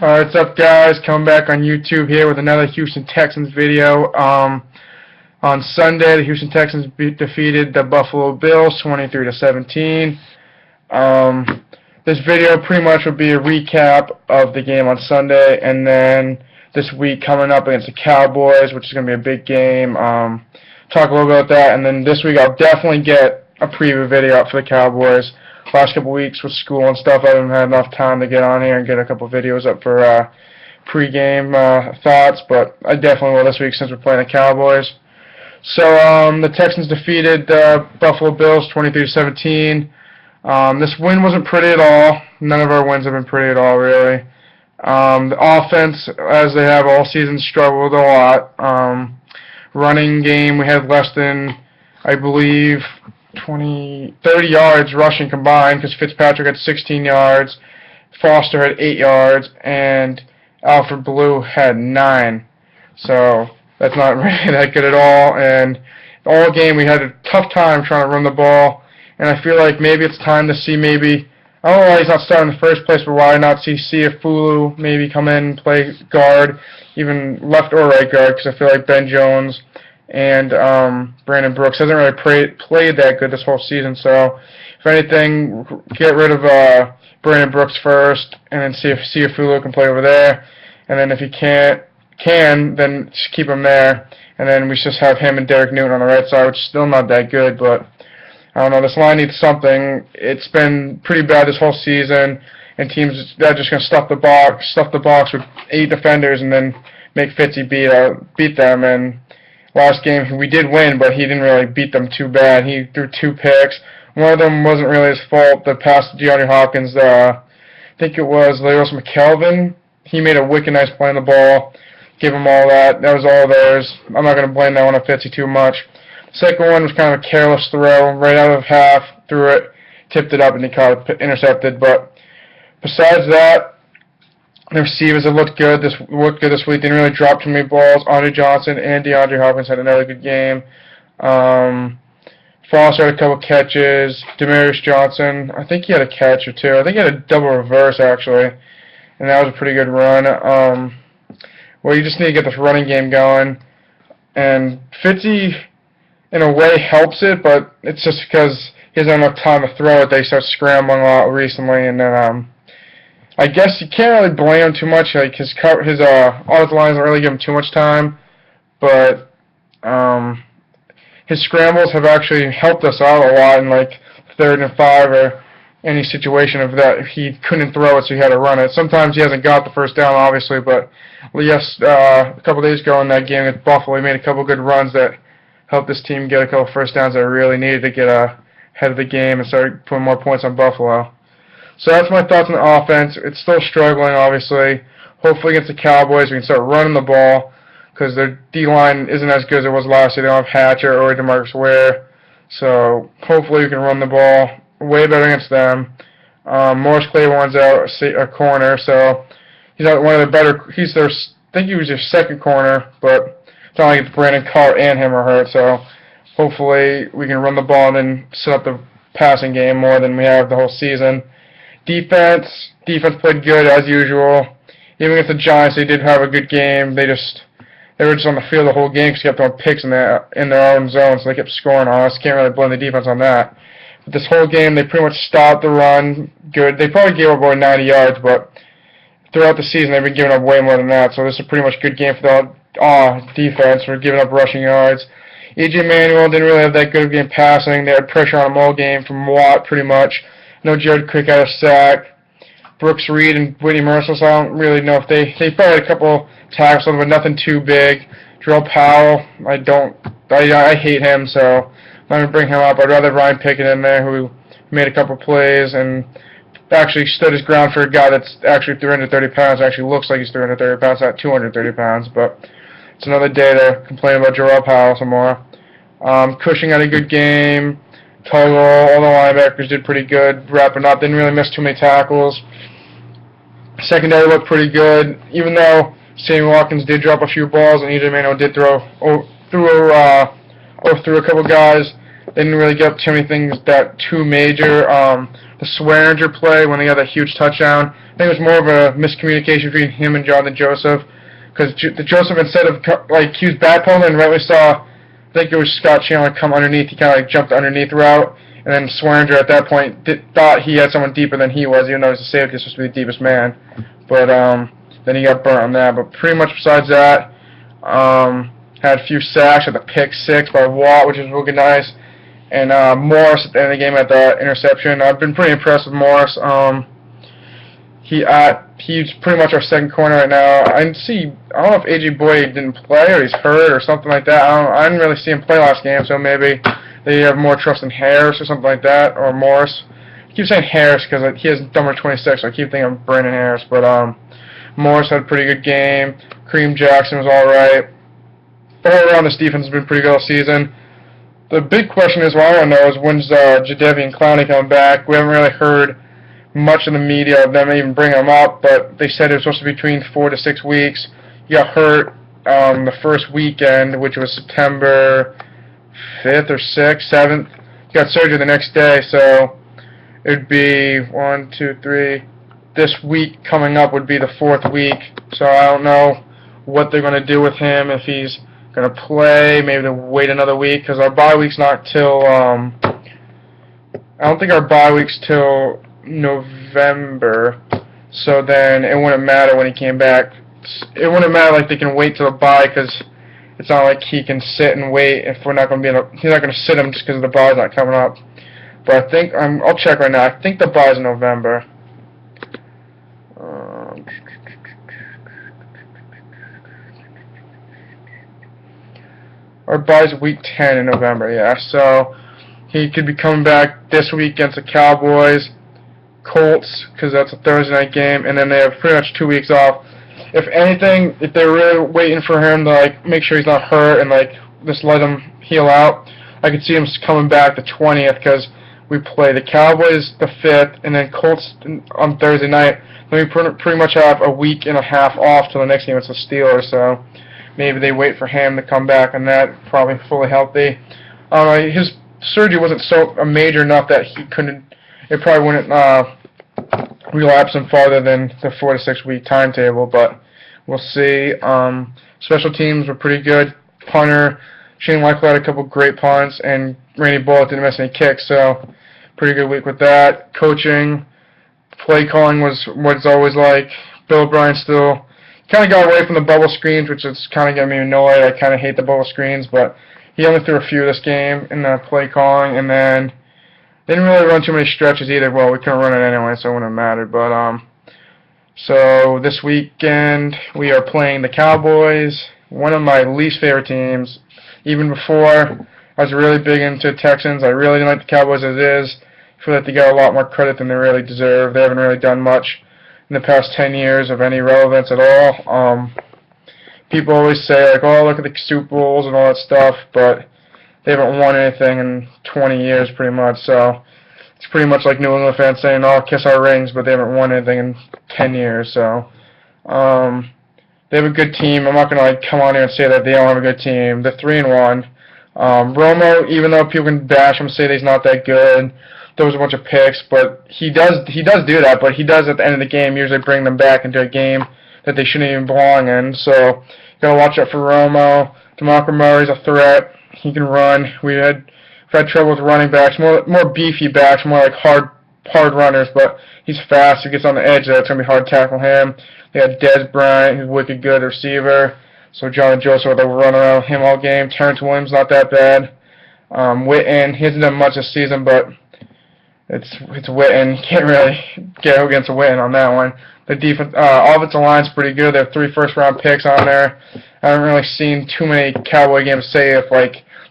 Alright, what's up guys? Coming back on YouTube here with another Houston Texans video. On Sunday, the Houston Texans defeated the Buffalo Bills 23-17. This video pretty much will be a recap of the game on Sunday, and then this week coming up against the Cowboys, which is going to be a big game. Talk a little bit about that, and then this week I'll definitely get a preview video out for the Cowboys. Last couple weeks with school and stuff, I haven't had enough time to get on here and get a couple videos up for pre-game thoughts, but I definitely will this week since we're playing the Cowboys. So the Texans defeated the Buffalo Bills 23-17. This win wasn't pretty at all. None of our wins have been pretty at all, really. The offense, as they have all season, struggled a lot. Running game, we had less than, I believe, 30 yards rushing combined, because Fitzpatrick had 16 yards, Foster had 8 yards, and Alfred Blue had 9. So that's not really that good at all. And all game we had a tough time trying to run the ball. And I feel like maybe it's time to see maybe, I don't know why he's not starting in the first place, but why not see Fulu maybe come in and play guard, even left or right guard, because I feel like Ben Jones and Brandon Brooks hasn't really played that good this whole season. So if anything, get rid of Brandon Brooks first, and then see if Fulu can play over there. And then if he can, then just keep him there. And then we just have him and Derek Newton on the right side, which is still not that good, but I don't know, this line needs something. It's been pretty bad this whole season, and teams that are just going to stuff the box with 8 defenders and then make Fitzy beat them. And last game we did win, but he didn't really beat them too bad. He threw 2 picks. One of them wasn't really his fault. The pass to DeAndre Hopkins, I think it was Lewis McKelvin. He made a wicked nice play on the ball. Give him all that. That was all theirs. I'm not going to blame that one on Fitzy too much. Second one was kind of a careless throw, right out of half, threw it, tipped it up, and he caught it intercepted. But besides that, the receivers have looked good this week. They didn't really drop too many balls. Andre Johnson and DeAndre Hopkins had another good game. Foster had a couple catches. Demarius Johnson, I think he had a catch or two. I think he had a double reverse, actually, and that was a pretty good run. Well, you just need to get this running game going. And Fitzy, in a way, helps it, but it's just because he hasn't enough time to throw it. They start scrambling a lot recently, and then I guess you can't really blame him too much. Like his offensive line doesn't really give him too much time, but his scrambles have actually helped us out a lot in like 3rd and 5 or any situation of that. He couldn't throw it, so he had to run it. Sometimes he hasn't got the first down, obviously, but yes, a couple days ago in that game with Buffalo, he made a couple good runs that helped this team get a couple first downs that really needed to get ahead of the game and start putting more points on Buffalo. So that's my thoughts on the offense. It's still struggling, obviously. Hopefully against the Cowboys we can start running the ball, because their D-line isn't as good as it was last year. They don't have Hatcher or DeMarcus Ware. So hopefully we can run the ball way better against them. Morris Claiborne's out, a corner, so he's not one of the better. I think he was their second corner, but it's not like it's Brandon Carr and him are hurt. So hopefully we can run the ball and then set up the passing game more than we have the whole season. Defense played good as usual. Even against the Giants, they did have a good game. They were just on the field the whole game because they kept throwing picks in their own zone, so they kept scoring on us. Can't really blame the defense on that. But this whole game, they pretty much stopped the run good. They probably gave up over 90 yards, but throughout the season, they've been giving up way more than that. So this is a pretty much good game for the defense. We're giving up rushing yards. A.J. Manuel didn't really have that good of a game passing. They had pressure on him all game from Watt, pretty much. No Jared Cook had a sack. Brooks Reed and Whitney Merciless, I don't really know if they probably had a couple tackles on them, but nothing too big. Drill Powell, I hate him, so I'm not going to bring him up. I'd rather Ryan Pickett in there, who made a couple plays and actually stood his ground for a guy that's actually 330 pounds. Actually looks like he's 330 pounds, not 230 pounds, but it's another day to complain about Drill Powell some more. Cushing had a good game. Total, all the linebackers did pretty good, wrapping up. Didn't really miss too many tackles. Secondary looked pretty good, even though Sammy Watkins did drop a few balls and A.J. Manuel did threw a couple guys. They didn't really get up too many things that too major. the Swearinger play when they got that huge touchdown. I think it was more of a miscommunication between him and Jonathan Joseph, because Joseph, instead of he was backpedaling and rightly saw, I think it was Scott Chandler come underneath. He kind of jumped the underneath route, and then Swearinger at that point thought he had someone deeper than he was, even though he was the safety, supposed to be the deepest man. But then he got burnt on that. But pretty much besides that, had a few sacks, had the pick 6 by Watt, which is really nice. And Morris at the end of the game had the interception. I've been pretty impressed with Morris. He's pretty much our second corner right now. I don't know if A.J. Boyd didn't play or he's hurt or something like that. I didn't really see him play last game, so maybe they have more trust in Harris or something like that, or Morris. I keep saying Harris because he has number 26, so I keep thinking of Brandon Harris. But Morris had a pretty good game. Kareem Jackson was all right. All around, this defense has been pretty good all season. The big question is, what I want to know is, when's Jadeveon Clowney coming back? We haven't really heard much in the media of them even bringing him up, but they said it was supposed to be between 4 to 6 weeks. He got hurt the first weekend, which was September 5th or 6th, 7th. He got surgery the next day, so it would be 1, 2, 3. This week coming up would be the 4th week, so I don't know what they're going to do with him, if he's going to play, maybe to wait another week, because our bye week's not till, I don't think our bye week's till November, so then it wouldn't matter when he came back. It wouldn't matter like they can wait till the bye, because it's not like he can sit and wait if we're not going to be able to, he's not going to sit him just because the bye's not coming up. But I think, I'll check right now, I think the bye's in November. Our bye's week 10 in November, yeah. So he could be coming back this week against the Cowboys, Colts, because that's a Thursday night game, and then they have pretty much 2 weeks off. If anything, if they're really waiting for him to make sure he's not hurt and just let him heal out, I could see him coming back the 20th, because we play the Cowboys the 5th, and then Colts on Thursday night. Then we pretty much have a week and a half off till the next game. It's the Steelers, so maybe they wait for him to come back on that, probably fully healthy. His surgery wasn't so major enough that he couldn't, it probably wouldn't relapse him farther than the 4 to 6 week timetable, but we'll see. Special teams were pretty good. Punter, Shane Weichel had a couple great punts, and Randy Bullock didn't miss any kicks, so pretty good week with that. Coaching, play calling was what it's always like. Bill O'Brien still kind of got away from the bubble screens, which is kind of getting me annoyed. I kind of hate the bubble screens, but he only threw a few this game in the play calling, and then didn't really run too many stretches either. Well, we couldn't run it anyway, so it wouldn't have mattered. But so this weekend we are playing the Cowboys, one of my least favorite teams. Even before, I was really big into Texans. I really didn't like the Cowboys as is. I feel like they got a lot more credit than they really deserve. They haven't really done much in the past 10 years of any relevance at all. People always say, oh, look at the Super Bowls and all that stuff, but they haven't won anything in 20 years pretty much. So it's pretty much like New England fans saying, oh, kiss our rings, but they haven't won anything in 10 years. So they have a good team. I'm not going to come on here and say that they don't have a good team. They're 3-1. Romo, even though people can bash him, say that he's not that good, throws a bunch of picks, but he does do that, but he does at the end of the game usually bring them back into a game that they shouldn't even belong in. So you gotta watch out for Romo. DeMarco Murray's a threat. He can run. We've had trouble with running backs, more beefy backs, more like hard runners, but he's fast. He gets on the edge there. It's gonna be hard to tackle him. They had Dez Bryant, who's wicked good receiver. So John and Joseph, they will run around him all game. Terrence Williams, not that bad. Witten, he hasn't done much this season, but it's Witten. You can't really go against a Witten on that one. The defense, offensive line's pretty good. They have 3 first-round picks on there. I haven't really seen too many Cowboy games say if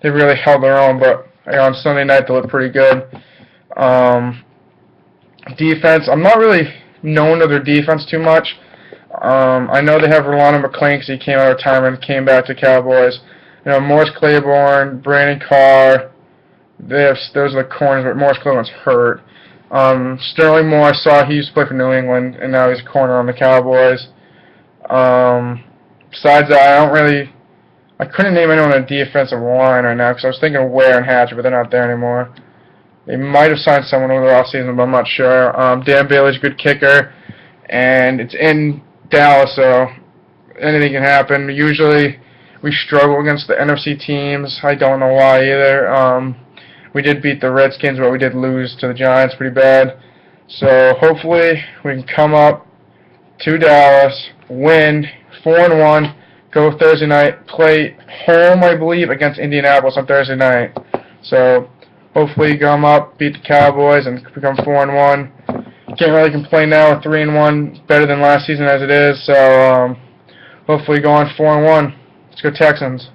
they really held their own, but on Sunday night they look pretty good. Defense, I'm not really known to their defense too much. I know they have Rolando McClain because he came out of retirement and came back to Cowboys. Morris Claiborne, Brandon Carr. Those are the corners, but Morris Claiborne's hurt. Sterling Moore, I saw he used to play for New England, and now he's a corner on the Cowboys. Besides that, I couldn't name anyone on the defensive line right now because I was thinking of Ware and Hatcher, but they're not there anymore. They might have signed someone over the offseason, but I'm not sure. Dan Bailey's a good kicker, and it's in Dallas, so anything can happen. Usually we struggle against the NFC teams. I don't know why either. We did beat the Redskins, but we did lose to the Giants pretty bad. So hopefully we can come up to Dallas, win 4-1, go Thursday night, play home, I believe, against Indianapolis on Thursday night. So hopefully come up, beat the Cowboys, and become 4-1. Can't really complain now with 3-1, better than last season as it is. So hopefully go on 4-1. Let's go Texans.